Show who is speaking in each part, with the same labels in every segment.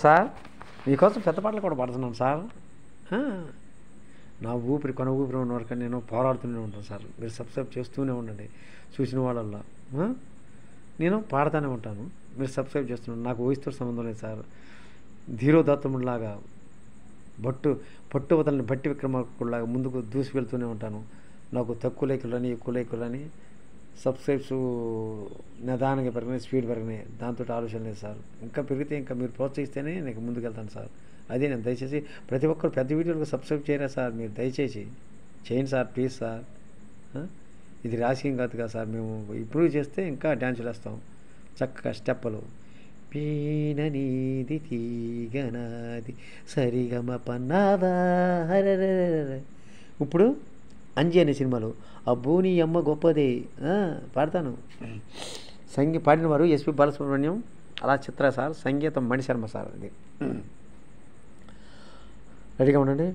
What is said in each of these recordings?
Speaker 1: Sir మీకోసం పెద్ద పాటలు కూడా పాడుతున్నాను సార్. ఆ, నా ఊపిరి కొన ఊపిరి ఉన్న వరకు నేను పోరాడుతూనే ఉంటాను సార్. మీరు సబ్స్క్రైబ్ చేస్తూనే ఉండండి. చూసిన వాళ్ళల్లో నేను పాడుతూనే ఉంటాను. మీరు సబ్స్క్రైబ్ చేస్తున్నాను. నాకు వయసుతో సంబంధం లేదు సార్. ధీరోదత్తముడిలాగా పట్టు వదలని బట్టి విక్రమార్కుడిలాగా ముందుకు దూసి వెళ్తూనే ఉంటాను. నాకు తక్కువ లైకులని ఎక్కువ లైకులని సబ్స్క్రైబ్స్ నిదానంగా పెరిగినాయి, స్పీడ్ పెరిగినాయి. దాంతో ఆలోచన లేదు సార్. ఇంకా పెరిగితే ఇంకా మీరు ప్రోత్సహిస్తేనే నేను ముందుకు వెళ్తాను సార్. అదే నేను దయచేసి ప్రతి ఒక్కరు పెద్ద వీడియోలకు సబ్స్క్రైబ్ చేయరా సార్. మీరు దయచేసి చేయండి సార్, ప్లీజ్ సార్. ఇది రాజకీయం కాదు కదా సార్. మేము ఇంప్రూవ్ చేస్తే ఇంకా డ్యాన్సులు వేస్తాం చక్కగా స్టెప్పులు. పీననీది తీగనాది సరిగమ పన్నావా హరరర. ఇప్పుడు అంజి అనే సినిమాలో అబ్బో నీ అమ్మ గొప్పదే పాడతాను. పాడిన వారు ఎస్పి బాలసుబ్రహ్మణ్యం, అలా చిత్ర సార్, సంగీతం మణిశర్మ సార్. అది రెడీగా ఉండండి.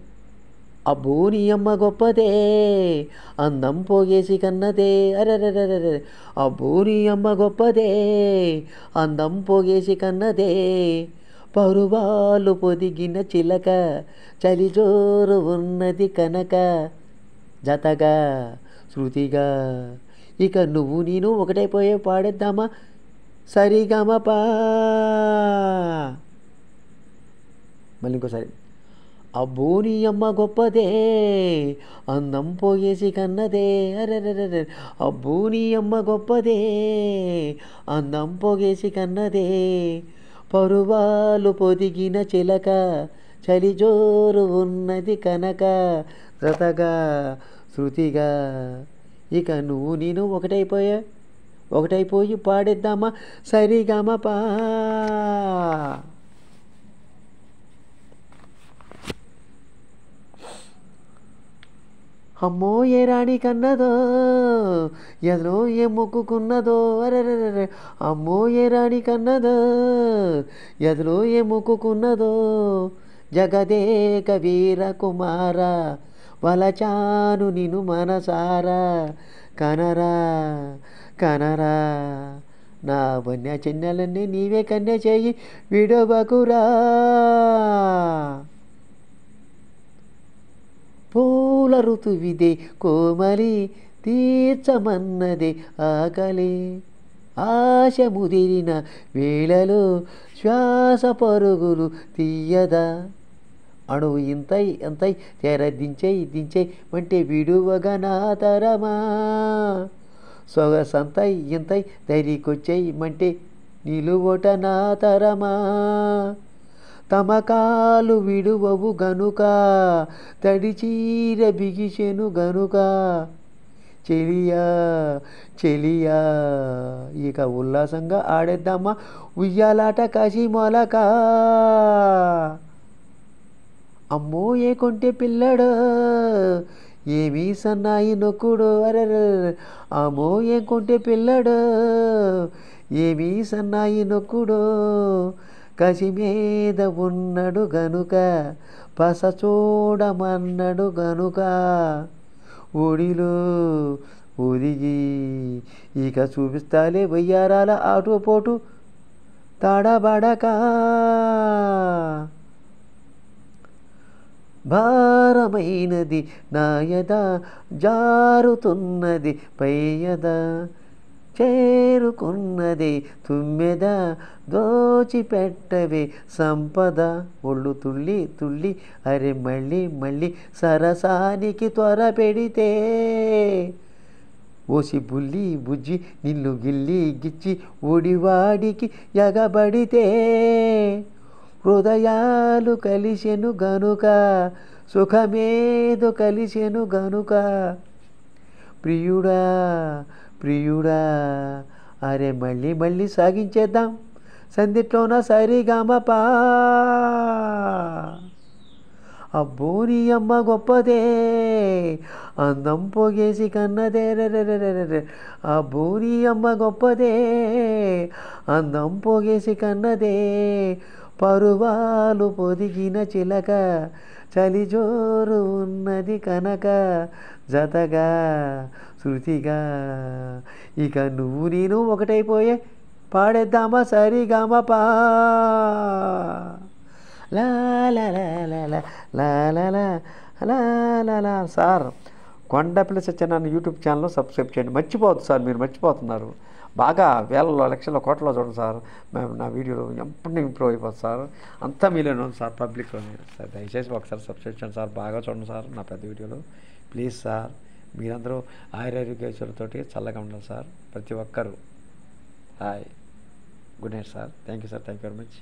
Speaker 1: అబ్బో నీ అమ్మ గొప్పదే అందం పోగేసి కన్నదే అరెరెరెరె. అబ్బో నీ అమ్మ గొప్పదే అందం పోగేసి కన్నదే పరువాలు పొదిగిన చిలక చలిజోరు ఉన్నది కనక జతగా శృతిగా ఇక నువ్వు నేను ఒకటైపోయే పాడేద్దామా సరిగమపా. మళ్ళీ ఇంకోసారి. అబ్బో నీ అమ్మ గొప్పదే అందం పోయేసి కన్నదే అరెరెరె. అబ్బో నీ అమ్మ గొప్పదే అందం పోగేసి కన్నదే పరువాలు పొదిగిన చిలక చలిజోరు ఉన్నది కనక జతగా శృతిగా ఇక నువ్వు నేను ఒకటైపోయి పాడేద్దామా సరిగమపా. అమ్మో ఏ రాణి కన్నదో ఎదలో ఏ మొక్కుకున్నదో అరెరెరె. అమ్మో ఏ రాణి కన్నదో ఎదలో ఏ మొక్కుకున్నదో జగదేక వీర కుమార వలచాను నిను మనసారా కనరా కనరా నా వన్య చెన్నెలన్నీ నీవే కన్య చేయి విడవకురా. పూల ఋతువిదే కోమలి తీర్చమన్నదే ఆకలి ఆశ ముదిరిన వేళలో శ్వాస పరుగులు తీయదా అణువు ఇంతై ఎంతై తెర దించై అంటే విడువగా నా తరమా సొగసంతై ఇంతై దరికొచ్చై మంటే నిలువట నా తరమా తమకాలు విడువవు గనుక తడిచీర బిగిసెను గనుక చెలియా చెలియా ఇక ఉల్లాసంగా ఆడేద్దామా ఉయ్యాలాట కాశీ మొలక. అమ్మో ఏ కొంటే పిల్లడో ఏమీ సన్నాయి నొక్కుడో అరెరె. అమ్మో ఏ కొంటే పిల్లడో ఏమీ సన్నాయి నొక్కుడో కసి మీద ఉన్నడు గనుక పస చూడమన్నడు గనుక ఒడిలో ఒదిగి ఇక చూపిస్తాలే వయ్యారాల ఆటోపోటు తడబడక. భారమైనది నాయద జారుతున్నది పైయద చేరుకున్నది తుమ్మెద దోచిపెట్టవే సంపద ఒళ్ళు తుళ్ళి తుళ్ళి అరే మళ్ళీ మళ్ళీ సరసానికి త్వర పెడితే ఓసి బుల్లి బుజ్జి నిన్ను గిల్లి గిచ్చి ఒడివాడికి ఎగబడితే హృదయాలు కలిసెను గనుక సుఖమేదో కలిసెను గనుక ప్రియుడా ప్రియుడా అరే మళ్ళీ మళ్ళీ సాగించేద్దాం సందిట్లోన సరిగమపా. అబ్బో నీ అమ్మ గొప్పదే అందం పోగేసి కన్నదే రెరెరెరెరె. అబ్బో నీ అమ్మ గొప్పదే అందం పోగేసి కన్నదే పరువాలు పొదిగిన చిలక చలిజోరు ఉన్నది కనక జతగా శృతిగా ఇక నువ్వు నేను ఒకటైపోయే పాడేద్దామా సరిగమపా. లా లా లా లా లా లా లా లా లా లా లా. Sir Kondapalli Satyanarayana YouTube channel subscribe చేయండి. మర్చిపోవద్దు సార్, మీరు మర్చిపోతున్నారు. బాగా వేలలో లక్షల కోట్లలో చూడండి సార్. మేము నా వీడియోలు ఎప్పటినీ ఇంప్రూవ్ అయిపోతుంది సార్. అంతా మీలోనే ఉంది సార్, పబ్లిక్లోనే సార్. దయచేసి ఒకసారి సబ్స్క్రైబ్ చేయండి సార్, బాగా చూడండి సార్ నా పెద్ద వీడియోలు ప్లీజ్ సార్. మీరందరూ ఆయురారోగ్యేశ్వరులతోటి చల్లగా ఉండాలి సార్ ప్రతి ఒక్కరు. Hi, good night sir. Thank you sir, thank you very much.